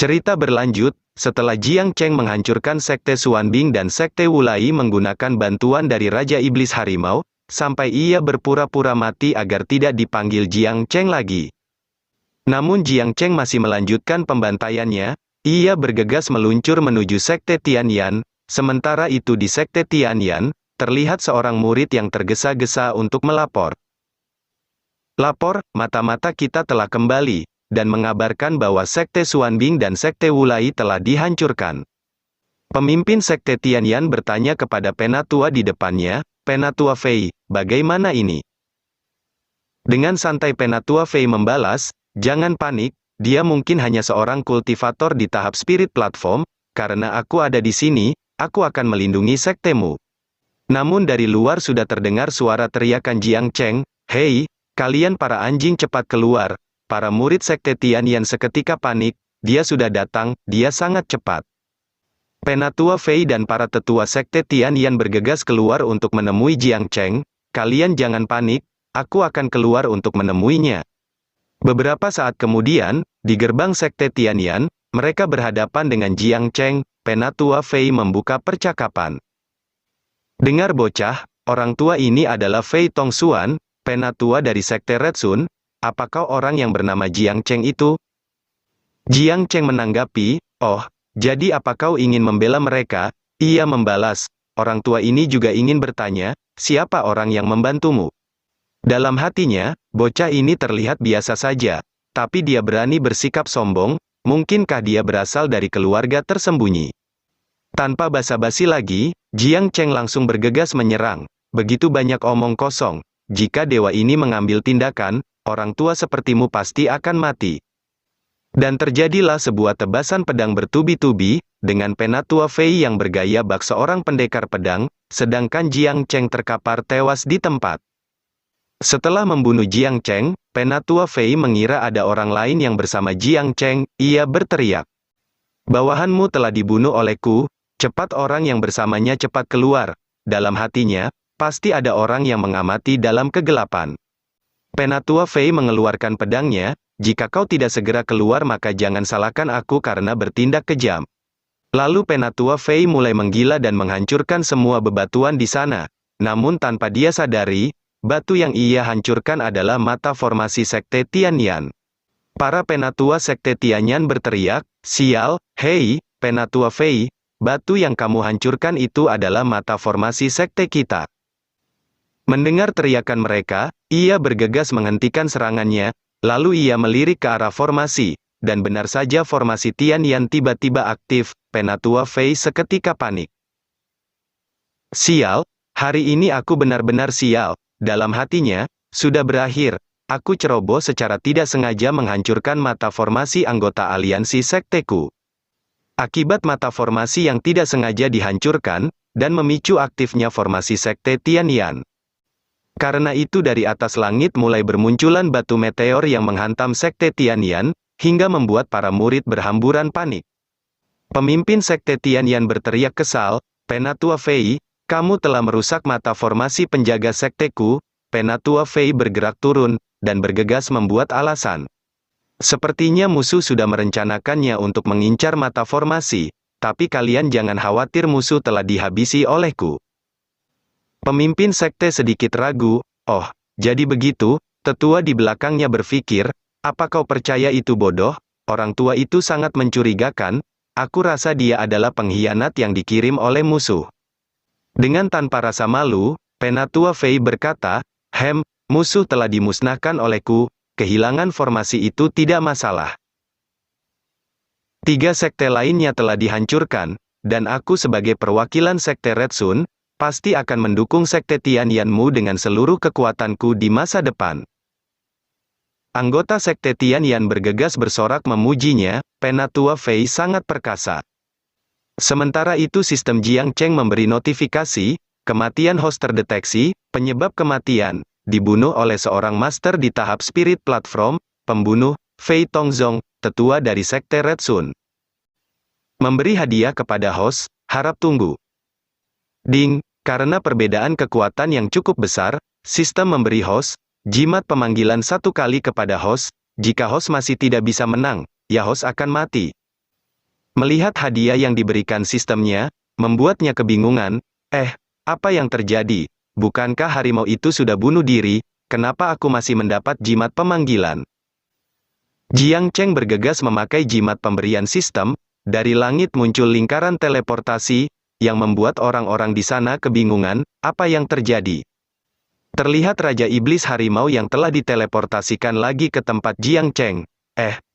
Cerita berlanjut, setelah Jiang Cheng menghancurkan Sekte Xuanbing dan Sekte Wulai menggunakan bantuan dari Raja Iblis Harimau, sampai ia berpura-pura mati agar tidak dipanggil Jiang Cheng lagi. Namun Jiang Cheng masih melanjutkan pembantaiannya, ia bergegas meluncur menuju Sekte Tianyan, sementara itu di Sekte Tianyan, terlihat seorang murid yang tergesa-gesa untuk melapor. Lapor, mata-mata kita telah kembali, dan mengabarkan bahwa Sekte Xuanbing dan Sekte Wulai telah dihancurkan. Pemimpin Sekte Tianyan bertanya kepada Penatua di depannya, Penatua Fei, bagaimana ini? Dengan santai Penatua Fei membalas, jangan panik, dia mungkin hanya seorang kultivator di tahap spirit platform, karena aku ada di sini, aku akan melindungi sektemu. Namun dari luar sudah terdengar suara teriakan Jiang Cheng, hei, kalian para anjing cepat keluar. Para murid Sekte Tianyan seketika panik, dia sudah datang, dia sangat cepat. Penatua Fei dan para tetua Sekte Tianyan bergegas keluar untuk menemui Jiang Cheng, kalian jangan panik, aku akan keluar untuk menemuinya. Beberapa saat kemudian, di gerbang Sekte Tianyan, mereka berhadapan dengan Jiang Cheng, Penatua Fei membuka percakapan. Dengar bocah, orang tua ini adalah Fei Tongxuan, Penatua dari Sekte Red Sun. Apakah orang yang bernama Jiang Cheng itu? Jiang Cheng menanggapi, oh, jadi apa kau ingin membela mereka? Ia membalas, orang tua ini juga ingin bertanya, siapa orang yang membantumu? Dalam hatinya, bocah ini terlihat biasa saja, tapi dia berani bersikap sombong, mungkinkah dia berasal dari keluarga tersembunyi? Tanpa basa-basi lagi, Jiang Cheng langsung bergegas menyerang, begitu banyak omong kosong, jika dewa ini mengambil tindakan, orang tua sepertimu pasti akan mati. Dan terjadilah sebuah tebasan pedang bertubi-tubi, dengan Penatua Fei yang bergaya bak seorang pendekar pedang, sedangkan Jiang Cheng terkapar tewas di tempat. Setelah membunuh Jiang Cheng, Penatua Fei mengira ada orang lain yang bersama Jiang Cheng, ia berteriak. Bawahanmu telah dibunuh olehku, cepat orang yang bersamanya cepat keluar. Dalam hatinya, pasti ada orang yang mengamati dalam kegelapan. Penatua Fei mengeluarkan pedangnya, jika kau tidak segera keluar maka jangan salahkan aku karena bertindak kejam. Lalu Penatua Fei mulai menggila dan menghancurkan semua bebatuan di sana. Namun tanpa dia sadari, batu yang ia hancurkan adalah mata formasi Sekte Tianyan. Para Penatua Sekte Tianyan berteriak, sial, hei, Penatua Fei, batu yang kamu hancurkan itu adalah mata formasi Sekte kita. Mendengar teriakan mereka, ia bergegas menghentikan serangannya, lalu ia melirik ke arah formasi, dan benar saja formasi Tianyan tiba-tiba aktif, Penatua Fei seketika panik. Sial, hari ini aku benar-benar sial, dalam hatinya, sudah berakhir, aku ceroboh secara tidak sengaja menghancurkan mata formasi anggota aliansi sekteku. Akibat mata formasi yang tidak sengaja dihancurkan, dan memicu aktifnya formasi Sekte Tianyan. Karena itu dari atas langit mulai bermunculan batu meteor yang menghantam Sekte Tianyan, hingga membuat para murid berhamburan panik. Pemimpin Sekte Tianyan berteriak kesal, Penatua Fei, kamu telah merusak mata formasi penjaga sekteku. Penatua Fei bergerak turun, dan bergegas membuat alasan. Sepertinya musuh sudah merencanakannya untuk mengincar mata formasi, tapi kalian jangan khawatir musuh telah dihabisi olehku. Pemimpin sekte sedikit ragu, oh, jadi begitu, tetua di belakangnya berpikir, apa kau percaya itu bodoh? Orang tua itu sangat mencurigakan, aku rasa dia adalah pengkhianat yang dikirim oleh musuh. Dengan tanpa rasa malu, Penatua Fei berkata, musuh telah dimusnahkan olehku, kehilangan formasi itu tidak masalah. 3 sekte lainnya telah dihancurkan, dan aku sebagai perwakilan Sekte Red Sun, pasti akan mendukung Sekte Tianyanmu dengan seluruh kekuatanku di masa depan. Anggota Sekte Tianyan bergegas bersorak memujinya, Penatua Fei sangat perkasa. Sementara itu sistem Jiang Cheng memberi notifikasi, kematian host terdeteksi, penyebab kematian, dibunuh oleh seorang master di tahap spirit platform, pembunuh, Fei Tongzong, tetua dari Sekte Red Sun. Memberi hadiah kepada host, harap tunggu. Ding. Karena perbedaan kekuatan yang cukup besar, sistem memberi host, jimat pemanggilan 1 kali kepada host, jika host masih tidak bisa menang, ya host akan mati. Melihat hadiah yang diberikan sistemnya, membuatnya kebingungan. Apa yang terjadi? Bukankah harimau itu sudah bunuh diri? Kenapa aku masih mendapat jimat pemanggilan? Jiang Cheng bergegas memakai jimat pemberian sistem. Dari langit muncul lingkaran teleportasi, yang membuat orang-orang di sana kebingungan, apa yang terjadi? Terlihat Raja Iblis Harimau yang telah diteleportasikan lagi ke tempat Jiang Cheng.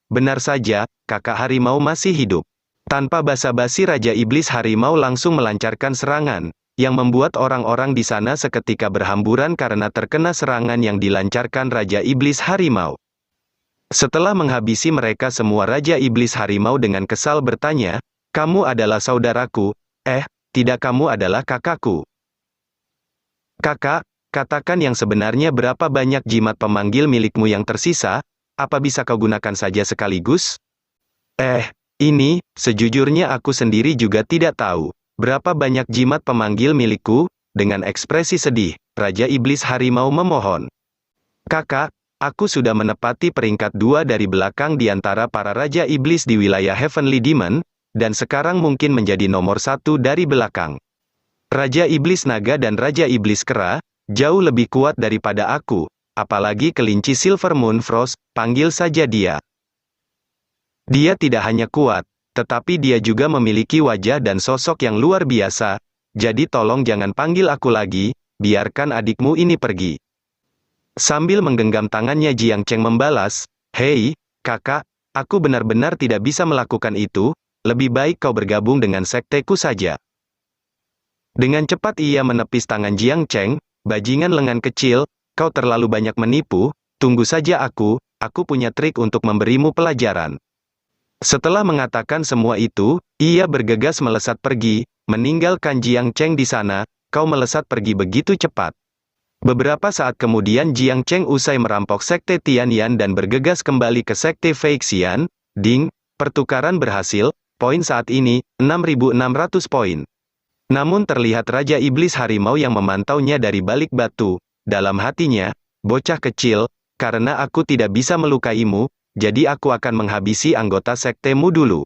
Benar saja, kakak harimau masih hidup. Tanpa basa-basi Raja Iblis Harimau langsung melancarkan serangan, yang membuat orang-orang di sana seketika berhamburan karena terkena serangan yang dilancarkan Raja Iblis Harimau. Setelah menghabisi mereka semua, Raja Iblis Harimau dengan kesal bertanya, "Kamu adalah saudaraku, tidak, kamu adalah kakakku." "Kakak, katakan yang sebenarnya, berapa banyak jimat pemanggil milikmu yang tersisa? Apa bisa kau gunakan saja sekaligus?" Ini, sejujurnya aku sendiri juga tidak tahu. Berapa banyak jimat pemanggil milikku?" Dengan ekspresi sedih, Raja Iblis Harimau memohon. "Kakak, aku sudah menepati peringkat 2 dari belakang di antara para Raja Iblis di wilayah Heavenly Demon, dan sekarang mungkin menjadi nomor 1 dari belakang. Raja Iblis Naga dan Raja Iblis Kera, jauh lebih kuat daripada aku, apalagi kelinci Silver Moon Frost, panggil saja dia. Dia tidak hanya kuat, tetapi dia juga memiliki wajah dan sosok yang luar biasa, jadi tolong jangan panggil aku lagi, biarkan adikmu ini pergi." Sambil menggenggam tangannya, Jiang Cheng membalas, "Hei, kakak, aku benar-benar tidak bisa melakukan itu, lebih baik kau bergabung dengan sekteku saja." Dengan cepat ia menepis tangan Jiang Cheng, "Bajingan lengan kecil, kau terlalu banyak menipu, tunggu saja aku punya trik untuk memberimu pelajaran." Setelah mengatakan semua itu, ia bergegas melesat pergi, meninggalkan Jiang Cheng di sana. "Kau melesat pergi begitu cepat." Beberapa saat kemudian Jiang Cheng usai merampok Sekte Tianyan dan bergegas kembali ke Sekte Feixian. Ding, pertukaran berhasil, poin saat ini, 6.600 poin. Namun terlihat Raja Iblis Harimau yang memantaunya dari balik batu. Dalam hatinya, "Bocah kecil, karena aku tidak bisa melukaimu, jadi aku akan menghabisi anggota sektemu dulu."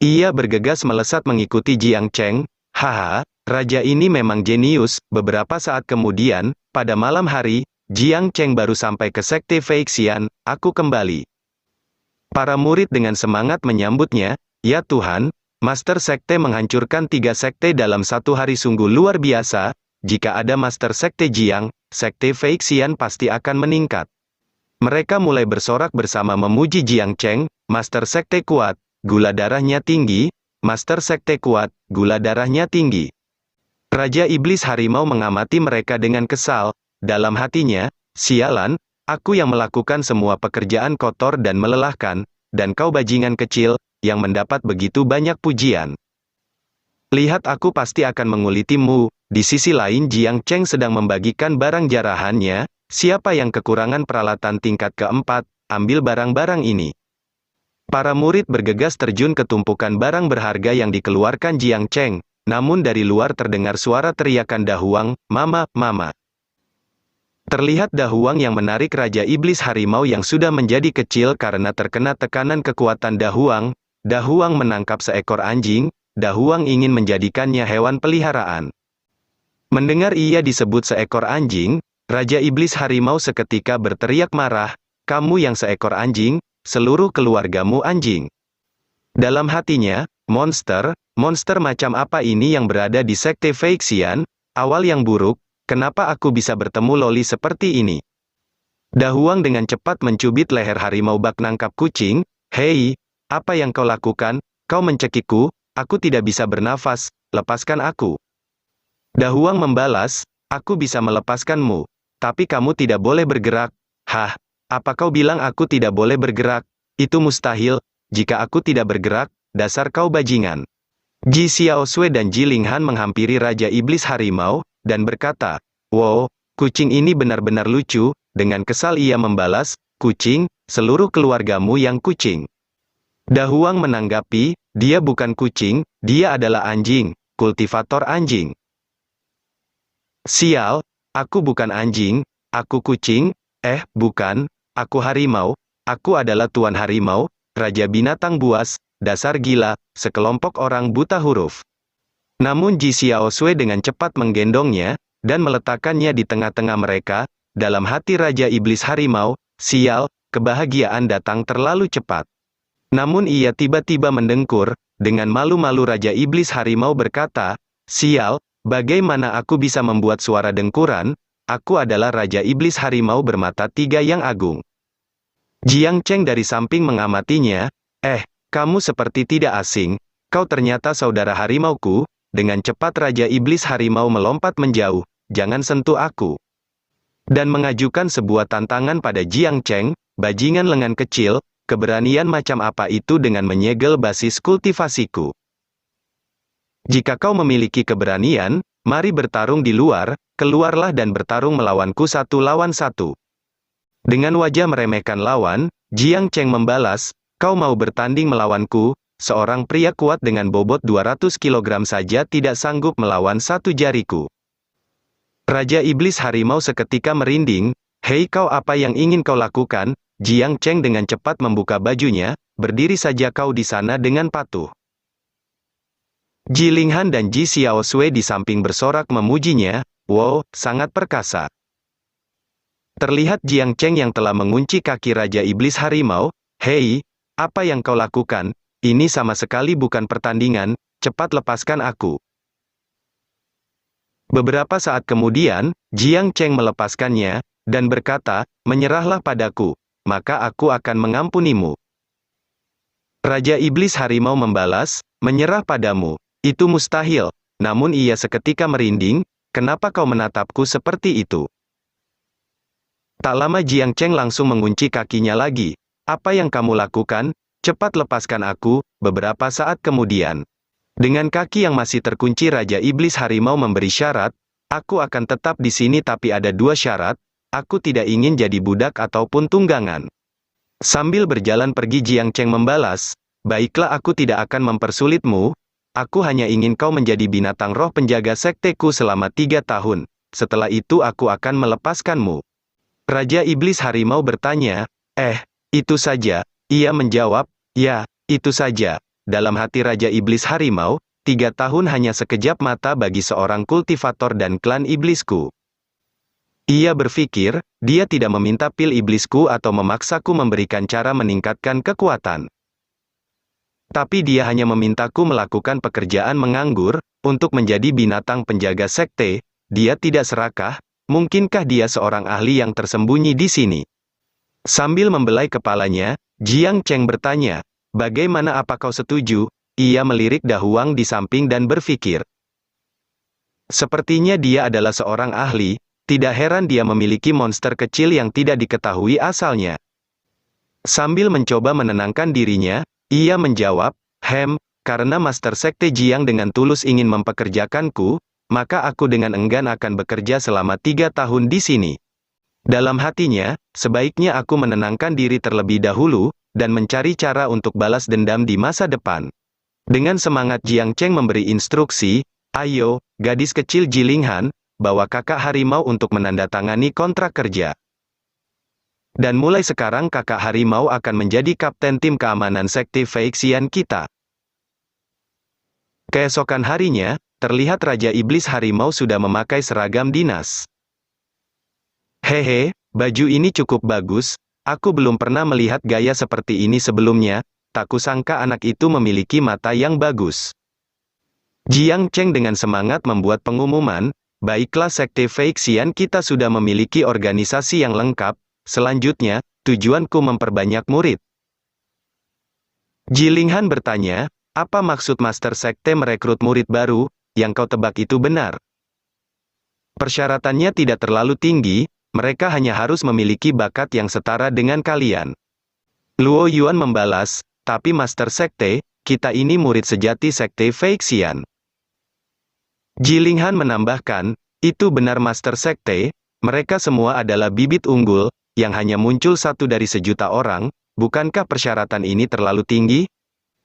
Ia bergegas melesat mengikuti Jiang Cheng. Haha, raja ini memang jenius. Beberapa saat kemudian, pada malam hari, Jiang Cheng baru sampai ke Sekte Feixian. "Aku kembali." Para murid dengan semangat menyambutnya. "Ya Tuhan, Master Sekte menghancurkan 3 sekte dalam satu hari, sungguh luar biasa. Jika ada Master Sekte Jiang, Sekte Feixian pasti akan meningkat." Mereka mulai bersorak bersama memuji Jiang Cheng. "Master Sekte kuat, gula darahnya tinggi. Master Sekte kuat, gula darahnya tinggi." Raja Iblis Harimau mengamati mereka dengan kesal. Dalam hatinya, "Sialan, aku yang melakukan semua pekerjaan kotor dan melelahkan, dan kau bajingan kecil, yang mendapat begitu banyak pujian. Lihat, aku pasti akan mengulitimu." Di sisi lain, Jiang Cheng sedang membagikan barang jarahannya. "Siapa yang kekurangan peralatan tingkat keempat, ambil barang-barang ini." Para murid bergegas terjun ke tumpukan barang berharga yang dikeluarkan Jiang Cheng. Namun dari luar terdengar suara teriakan Dahuang, "Mama, mama." Terlihat Dahuang yang menarik Raja Iblis Harimau yang sudah menjadi kecil karena terkena tekanan kekuatan Dahuang. Dahuang menangkap seekor anjing. Dahuang ingin menjadikannya hewan peliharaan. Mendengar ia disebut seekor anjing, Raja Iblis Harimau seketika berteriak marah, "Kamu yang seekor anjing, seluruh keluargamu anjing." Dalam hatinya, monster macam apa ini yang berada di Sekte Feixian? Awal yang buruk, kenapa aku bisa bertemu loli seperti ini? Dahuang dengan cepat mencubit leher harimau bak nangkap kucing. "Hei, apa yang kau lakukan? Kau mencekikku, aku tidak bisa bernafas, lepaskan aku." Dahuang membalas, "Aku bisa melepaskanmu, tapi kamu tidak boleh bergerak." "Hah? Apa kau bilang aku tidak boleh bergerak? Itu mustahil, jika aku tidak bergerak, dasar kau bajingan." Ji Xiaosui dan Ji Linghan menghampiri Raja Iblis Harimau, dan berkata, "Wow, kucing ini benar-benar lucu." Dengan kesal ia membalas, "Kucing, seluruh keluargamu yang kucing." Dahuang menanggapi, "Dia bukan kucing, dia adalah anjing, kultivator anjing." "Sial, aku bukan anjing, aku kucing." Bukan, aku harimau, aku adalah Tuan Harimau, Raja Binatang Buas." dasar gila, sekelompok orang buta huruf. Namun Ji Xiaosui dengan cepat menggendongnya, dan meletakkannya di tengah-tengah mereka. Dalam hati Raja Iblis Harimau, sial, kebahagiaan datang terlalu cepat. Namun ia tiba-tiba mendengkur, dengan malu-malu Raja Iblis Harimau berkata, sial, bagaimana aku bisa membuat suara dengkuran? Aku adalah Raja Iblis Harimau bermata tiga yang agung. Jiang Cheng dari samping mengamatinya, kamu seperti tidak asing, kau ternyata saudara harimauku. Dengan cepat Raja Iblis Harimau melompat menjauh, jangan sentuh aku. Dan mengajukan sebuah tantangan pada Jiang Cheng, bajingan lengan kecil, keberanian macam apa itu dengan menyegel basis kultivasiku? Jika kau memiliki keberanian, mari bertarung di luar, keluarlah dan bertarung melawanku 1 lawan 1. Dengan wajah meremehkan lawan, Jiang Cheng membalas, kau mau bertanding melawanku? Seorang pria kuat dengan bobot 200 kg saja tidak sanggup melawan 1 jariku. Raja Iblis Harimau seketika merinding, hei kau apa yang ingin kau lakukan? Jiang Cheng dengan cepat membuka bajunya, berdiri saja kau di sana dengan patuh. Ji Linghan dan Ji Xiaosui di samping bersorak memujinya, wow, sangat perkasa. Terlihat Jiang Cheng yang telah mengunci kaki Raja Iblis Harimau, hei, apa yang kau lakukan? Ini sama sekali bukan pertandingan, cepat lepaskan aku. Beberapa saat kemudian, Jiang Cheng melepaskannya, dan berkata, menyerahlah padaku, maka aku akan mengampunimu. Raja Iblis Harimau membalas, menyerah padamu, itu mustahil, namun ia seketika merinding, kenapa kau menatapku seperti itu? Tak lama Jiang Cheng langsung mengunci kakinya lagi. Apa yang kamu lakukan? Cepat lepaskan aku. Beberapa saat kemudian, dengan kaki yang masih terkunci Raja Iblis Harimau memberi syarat, aku akan tetap di sini tapi ada 2 syarat, aku tidak ingin jadi budak ataupun tunggangan. Sambil berjalan pergi Jiang Cheng membalas, baiklah aku tidak akan mempersulitmu, aku hanya ingin kau menjadi binatang roh penjaga sekteku selama 3 tahun, setelah itu aku akan melepaskanmu. Raja Iblis Harimau bertanya, itu saja? Ia menjawab, ya, itu saja. Dalam hati Raja Iblis Harimau, 3 tahun hanya sekejap mata bagi seorang kultivator dan klan iblisku. Ia berpikir, dia tidak meminta pil iblisku atau memaksaku memberikan cara meningkatkan kekuatan. Tapi dia hanya memintaku melakukan pekerjaan menganggur, untuk menjadi binatang penjaga sekte. Dia tidak serakah. Mungkinkah dia seorang ahli yang tersembunyi di sini? Sambil membelai kepalanya, Jiang Cheng bertanya, bagaimana apa kau setuju? Ia melirik Dahuang di samping dan berpikir. Sepertinya dia adalah seorang ahli, tidak heran dia memiliki monster kecil yang tidak diketahui asalnya. Sambil mencoba menenangkan dirinya, ia menjawab, karena Master Sekte Jiang dengan tulus ingin mempekerjakanku, maka aku dengan enggan akan bekerja selama 3 tahun di sini. Dalam hatinya, sebaiknya aku menenangkan diri terlebih dahulu, dan mencari cara untuk balas dendam di masa depan. Dengan semangat Jiang Cheng memberi instruksi, ayo, gadis kecil Ji Linghan, bawa kakak harimau untuk menandatangani kontrak kerja. Dan mulai sekarang kakak harimau akan menjadi kapten tim keamanan sekte Feixian kita. Keesokan harinya, terlihat Raja Iblis Harimau sudah memakai seragam dinas. Hehe, baju ini cukup bagus, aku belum pernah melihat gaya seperti ini sebelumnya, tak kusangka anak itu memiliki mata yang bagus. Jiang Cheng dengan semangat membuat pengumuman, baiklah Sekte Feixian kita sudah memiliki organisasi yang lengkap, selanjutnya, tujuanku memperbanyak murid. Ji Linghan bertanya, apa maksud Master Sekte merekrut murid baru? Yang kau tebak itu benar. Persyaratannya tidak terlalu tinggi, mereka hanya harus memiliki bakat yang setara dengan kalian. Luo Yuan membalas, tapi Master Sekte, kita ini murid sejati Sekte Feixian. Ji Linghan menambahkan, itu benar Master Sekte, mereka semua adalah bibit unggul, yang hanya muncul 1 dari sejuta orang, bukankah persyaratan ini terlalu tinggi?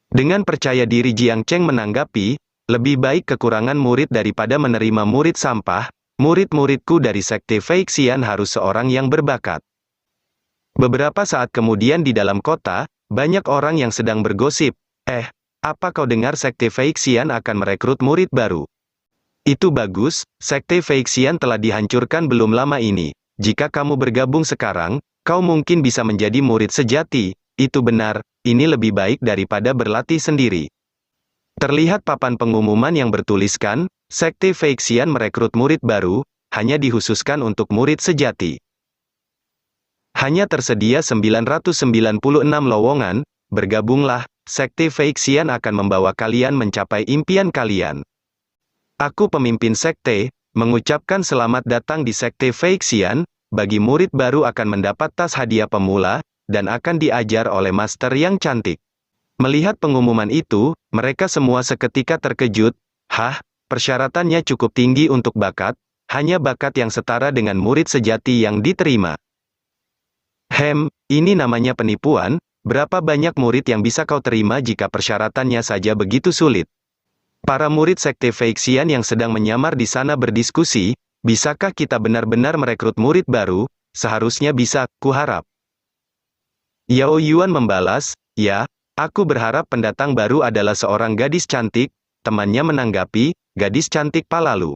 Dengan percaya diri Jiang Cheng menanggapi, lebih baik kekurangan murid daripada menerima murid sampah, murid-muridku dari Sekte Feixian harus seorang yang berbakat. Beberapa saat kemudian di dalam kota, banyak orang yang sedang bergosip, Apa kau dengar Sekte Feixian akan merekrut murid baru? Itu bagus, Sekte Feixian telah dihancurkan belum lama ini. Jika kamu bergabung sekarang, kau mungkin bisa menjadi murid sejati. Itu benar, ini lebih baik daripada berlatih sendiri. Terlihat papan pengumuman yang bertuliskan, Sekte Feixian merekrut murid baru, hanya dikhususkan untuk murid sejati. Hanya tersedia 996 lowongan, bergabunglah, Sekte Feixian akan membawa kalian mencapai impian kalian. Aku pemimpin sekte, mengucapkan selamat datang di Sekte Feixian, bagi murid baru akan mendapat tas hadiah pemula, dan akan diajar oleh master yang cantik. Melihat pengumuman itu, mereka semua seketika terkejut. Persyaratannya cukup tinggi untuk bakat, hanya bakat yang setara dengan murid sejati yang diterima. Ini namanya penipuan. Berapa banyak murid yang bisa kau terima jika persyaratannya saja begitu sulit? Para murid Sekte Feixian yang sedang menyamar di sana berdiskusi, bisakah kita benar-benar merekrut murid baru? Seharusnya bisa, kuharap. Yao Yuan membalas, ya, aku berharap pendatang baru adalah seorang gadis cantik, temannya menanggapi, gadis cantik Palalu.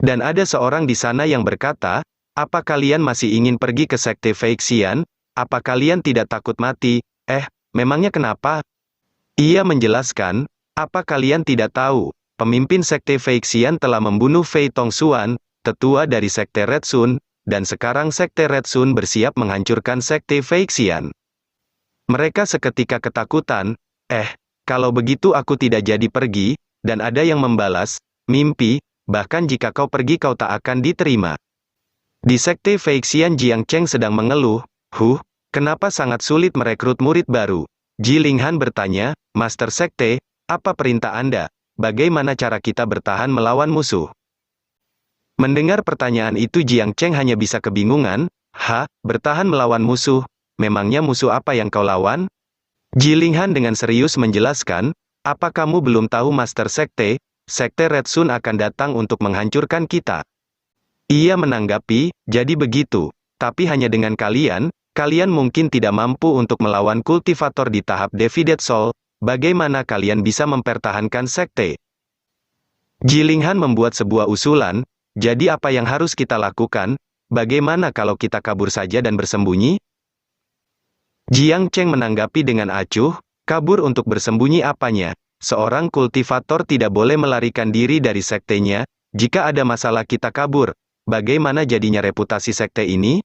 Dan ada seorang di sana yang berkata, apa kalian masih ingin pergi ke Sekte Feixian? Apa kalian tidak takut mati? Memangnya kenapa? Ia menjelaskan, apa kalian tidak tahu, pemimpin Sekte Feixian telah membunuh Fei Tongxuan, tetua dari Sekte Red Sun, dan sekarang Sekte Red Sun bersiap menghancurkan Sekte Feixian. Mereka seketika ketakutan, kalau begitu aku tidak jadi pergi, dan ada yang membalas, mimpi, bahkan jika kau pergi kau tak akan diterima. Di Sekte Feixian Jiang Cheng sedang mengeluh, kenapa sangat sulit merekrut murid baru? Ji Linghan bertanya, Master Sekte, apa perintah Anda? Bagaimana cara kita bertahan melawan musuh? Mendengar pertanyaan itu Jiang Cheng hanya bisa kebingungan, bertahan melawan musuh? Memangnya musuh apa yang kau lawan? Ji Linghan dengan serius menjelaskan, apa kamu belum tahu Master Sekte? Sekte Red Sun akan datang untuk menghancurkan kita. Ia menanggapi, jadi begitu. Tapi hanya dengan kalian mungkin tidak mampu untuk melawan kultivator di tahap Divided Soul, bagaimana kalian bisa mempertahankan sekte? Ji Linghan membuat sebuah usulan, jadi apa yang harus kita lakukan? Bagaimana kalau kita kabur saja dan bersembunyi? Jiang Cheng menanggapi dengan acuh, kabur untuk bersembunyi apanya? Seorang kultivator tidak boleh melarikan diri dari sektenya, jika ada masalah kita kabur. Bagaimana jadinya reputasi sekte ini?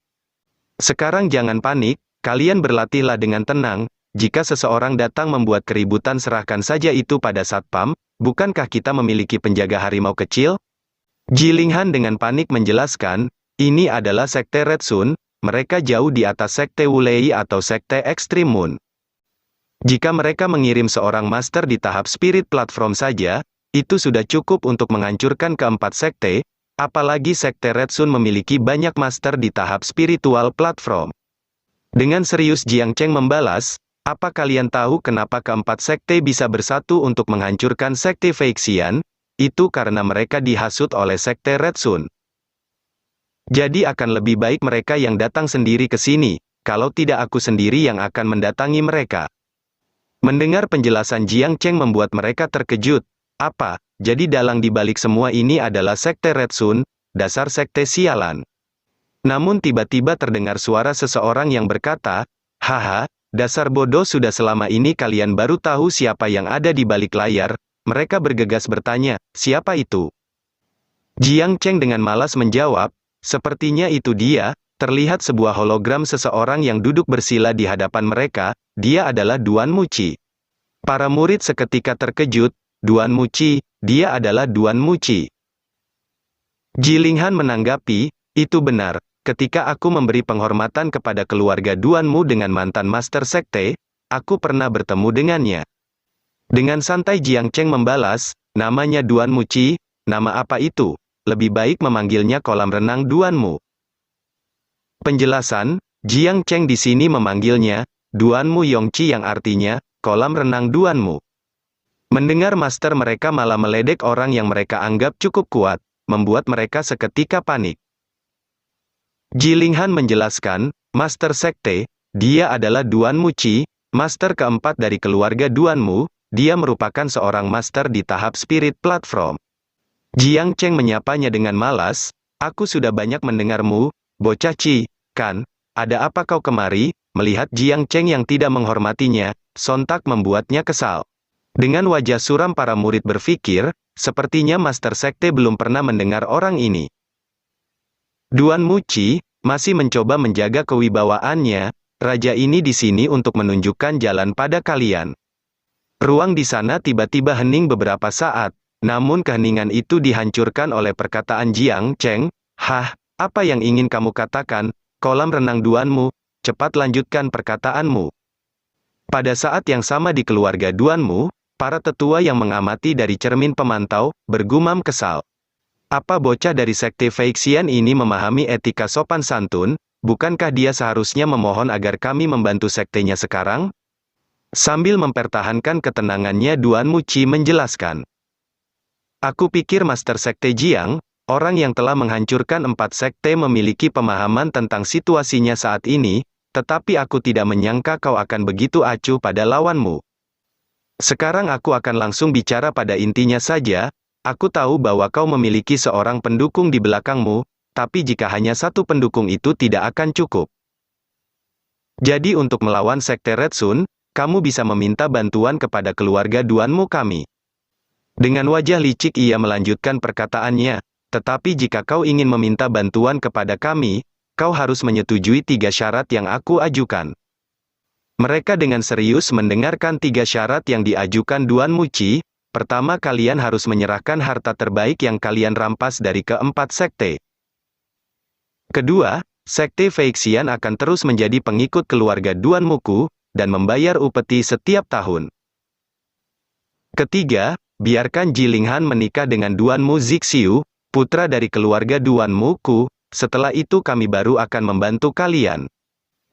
Sekarang jangan panik, kalian berlatihlah dengan tenang, jika seseorang datang membuat keributan serahkan saja itu pada satpam, bukankah kita memiliki penjaga harimau kecil? Ji Linghan dengan panik menjelaskan, ini adalah sekte Red Sun, mereka jauh di atas sekte Wulei atau sekte Extreme Moon. Jika mereka mengirim seorang master di tahap spirit platform saja, itu sudah cukup untuk menghancurkan keempat sekte, apalagi sekte Red Sun memiliki banyak master di tahap spiritual platform. Dengan serius Jiang Cheng membalas, apa kalian tahu kenapa keempat sekte bisa bersatu untuk menghancurkan Sekte Feixian? Itu karena mereka dihasut oleh Sekte Red Sun. Jadi akan lebih baik mereka yang datang sendiri ke sini, kalau tidak aku sendiri yang akan mendatangi mereka. Mendengar penjelasan Jiang Cheng membuat mereka terkejut. Apa? Jadi dalang dibalik semua ini adalah Sekte Red Sun, dasar sekte sialan. Namun tiba-tiba terdengar suara seseorang yang berkata, dasar bodoh sudah selama ini kalian baru tahu siapa yang ada di balik layar. Mereka bergegas bertanya, siapa itu? Jiang Cheng dengan malas menjawab, sepertinya itu dia, terlihat sebuah hologram seseorang yang duduk bersila di hadapan mereka, dia adalah Duan Muci. Para murid seketika terkejut, Duan Muci, dia adalah Duan Muci. Ji Linghan menanggapi, itu benar, ketika aku memberi penghormatan kepada keluarga Duanmu dengan mantan Master Sekte, aku pernah bertemu dengannya. Dengan santai Jiang Cheng membalas, namanya Duan Muci, nama apa itu? Lebih baik memanggilnya kolam renang Duanmu. Penjelasan, Jiang Cheng di sini memanggilnya, Duanmu Yongqi yang artinya, kolam renang Duanmu. Mendengar master mereka malah meledek orang yang mereka anggap cukup kuat, membuat mereka seketika panik. Ji Linghan menjelaskan, Master Sekte, dia adalah Duan Muci, master keempat dari keluarga Duanmu, dia merupakan seorang master di tahap spirit platform. Jiang Cheng menyapanya dengan malas, aku sudah banyak mendengarmu, bocah Ci, kan? Ada apa kau kemari? Melihat Jiang Cheng yang tidak menghormatinya, sontak membuatnya kesal. Dengan wajah suram para murid berpikir, sepertinya Master Sekte belum pernah mendengar orang ini. Duanmu Ci masih mencoba menjaga kewibawaannya, raja ini di sini untuk menunjukkan jalan pada kalian. Ruang di sana tiba-tiba hening beberapa saat, namun keheningan itu dihancurkan oleh perkataan Jiang Cheng. Hah, apa yang ingin kamu katakan? Kolam renang Duanmu, cepat lanjutkan perkataanmu. Pada saat yang sama di keluarga Duanmu, para tetua yang mengamati dari cermin pemantau, bergumam kesal. Apa bocah dari Sekte Feixian ini memahami etika sopan santun? Bukankah dia seharusnya memohon agar kami membantu sektenya sekarang? Sambil mempertahankan ketenangannya Duanmu Ci menjelaskan. Aku pikir Master Sekte Jiang, orang yang telah menghancurkan 4 sekte memiliki pemahaman tentang situasinya saat ini, tetapi aku tidak menyangka kau akan begitu acuh pada lawanmu. Sekarang aku akan langsung bicara pada intinya saja, aku tahu bahwa kau memiliki seorang pendukung di belakangmu, tapi jika hanya satu pendukung itu tidak akan cukup. Jadi untuk melawan Sekte Red Sun, kamu bisa meminta bantuan kepada keluarga Duanmu kami. Dengan wajah licik ia melanjutkan perkataannya, tetapi jika kau ingin meminta bantuan kepada kami, kau harus menyetujui 3 syarat yang aku ajukan. Mereka dengan serius mendengarkan 3 syarat yang diajukan Duanmu Ci. Pertama, kalian harus menyerahkan harta terbaik yang kalian rampas dari keempat sekte. Kedua, Sekte Feixian akan terus menjadi pengikut keluarga Duanmuku, dan membayar upeti setiap tahun. Ketiga, biarkan Jilinghan menikah dengan Duanmu Zixiu, putra dari keluarga Duanmuku, setelah itu kami baru akan membantu kalian.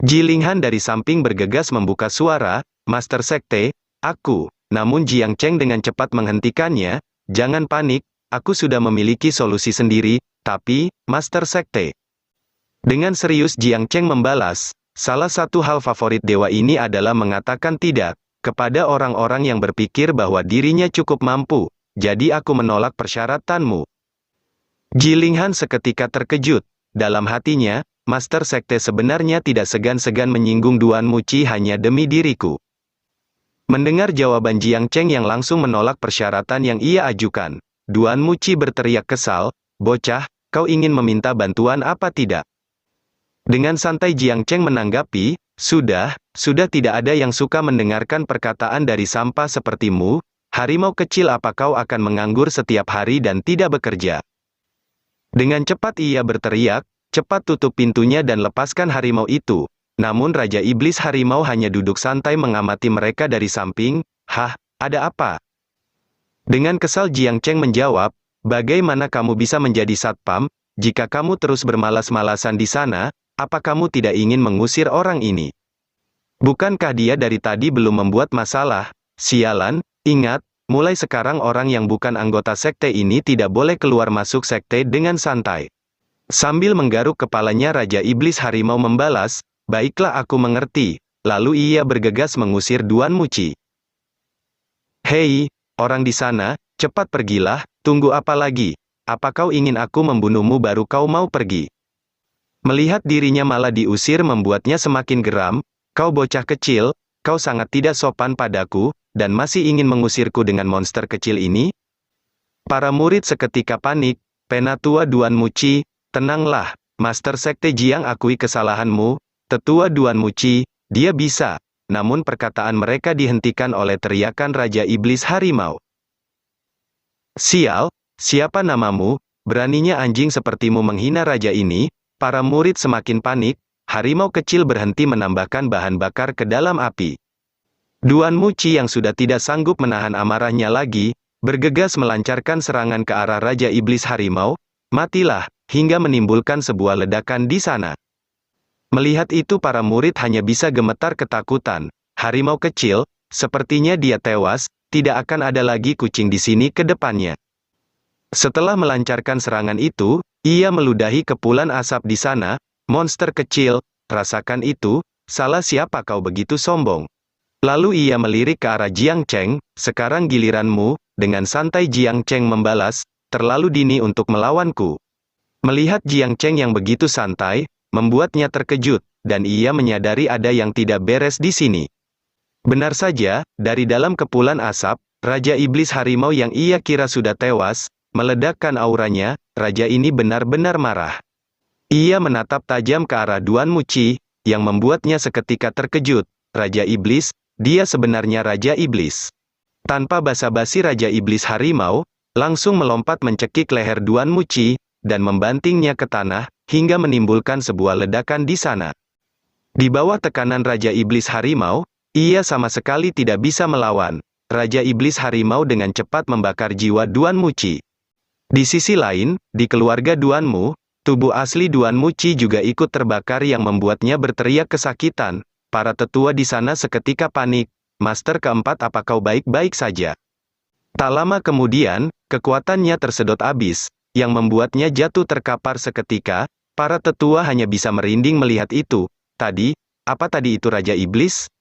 Jilinghan dari samping bergegas membuka suara, Master Sekte, aku. Namun Jiang Cheng dengan cepat menghentikannya, jangan panik, aku sudah memiliki solusi sendiri, tapi, Master Sekte. Dengan serius Jiang Cheng membalas, salah satu hal favorit dewa ini adalah mengatakan tidak, kepada orang-orang yang berpikir bahwa dirinya cukup mampu, jadi aku menolak persyaratanmu. Jilinghan seketika terkejut, dalam hatinya, Master Sekte sebenarnya tidak segan-segan menyinggung Duanmu Ci hanya demi diriku. Mendengar jawaban Jiang Cheng yang langsung menolak persyaratan yang ia ajukan, Duanmu Ci berteriak kesal, bocah, kau ingin meminta bantuan apa tidak? Dengan santai Jiang Cheng menanggapi, sudah tidak ada yang suka mendengarkan perkataan dari sampah sepertimu, harimau kecil apa kau akan menganggur setiap hari dan tidak bekerja? Dengan cepat ia berteriak, cepat tutup pintunya dan lepaskan harimau itu. Namun Raja Iblis Harimau hanya duduk santai mengamati mereka dari samping. Hah, ada apa? Dengan kesal Jiang Cheng menjawab, bagaimana kamu bisa menjadi satpam, jika kamu terus bermalas-malasan di sana, apa kamu tidak ingin mengusir orang ini? Bukankah dia dari tadi belum membuat masalah? Sialan, ingat, mulai sekarang orang yang bukan anggota sekte ini tidak boleh keluar masuk sekte dengan santai. Sambil menggaruk kepalanya Raja Iblis Harimau membalas, baiklah aku mengerti, lalu ia bergegas mengusir Duanmu Ci. Hei, orang di sana, cepat pergilah, tunggu apa lagi? Apa kau ingin aku membunuhmu baru kau mau pergi? Melihat dirinya malah diusir membuatnya semakin geram, kau bocah kecil, kau sangat tidak sopan padaku, dan masih ingin mengusirku dengan monster kecil ini? Para murid seketika panik, Penatua Duanmu Ci, tenanglah, Master Sekte Jiang akui kesalahanmu, Tetua Duanmu Ci, dia bisa. Namun perkataan mereka dihentikan oleh teriakan Raja Iblis Harimau. Sial, siapa namamu? Beraninya anjing sepertimu menghina raja ini? Para murid semakin panik, harimau kecil berhenti menambahkan bahan bakar ke dalam api. Duanmu Ci yang sudah tidak sanggup menahan amarahnya lagi, bergegas melancarkan serangan ke arah Raja Iblis Harimau, matilah, hingga menimbulkan sebuah ledakan di sana. Melihat itu para murid hanya bisa gemetar ketakutan. Harimau kecil, sepertinya dia tewas, tidak akan ada lagi kucing di sini ke depannya. Setelah melancarkan serangan itu, ia meludahi kepulan asap di sana. Monster kecil, rasakan itu, salah siapa kau begitu sombong? Lalu ia melirik ke arah Jiang Cheng, sekarang giliranmu, dengan santai Jiang Cheng membalas, terlalu dini untuk melawanku. Melihat Jiang Cheng yang begitu santai, membuatnya terkejut, dan ia menyadari ada yang tidak beres di sini. Benar saja, dari dalam kepulan asap, Raja Iblis Harimau yang ia kira sudah tewas, meledakkan auranya. Raja ini benar-benar marah. Ia menatap tajam ke arah Duan Muci, yang membuatnya seketika terkejut. Raja Iblis, dia sebenarnya Raja Iblis. Tanpa basa-basi Raja Iblis Harimau, langsung melompat mencekik leher Duan Muci, dan membantingnya ke tanah, hingga menimbulkan sebuah ledakan di sana. Di bawah tekanan Raja Iblis Harimau, ia sama sekali tidak bisa melawan. Raja Iblis Harimau dengan cepat membakar jiwa Duan Muci. Di sisi lain, di keluarga Duanmu, tubuh asli Duan Muci juga ikut terbakar yang membuatnya berteriak kesakitan. Para tetua di sana seketika panik. Master keempat, apa kau baik-baik saja? Tak lama kemudian, kekuatannya tersedot habis, yang membuatnya jatuh terkapar seketika. Para tetua hanya bisa merinding melihat itu. Apa tadi itu Raja Iblis?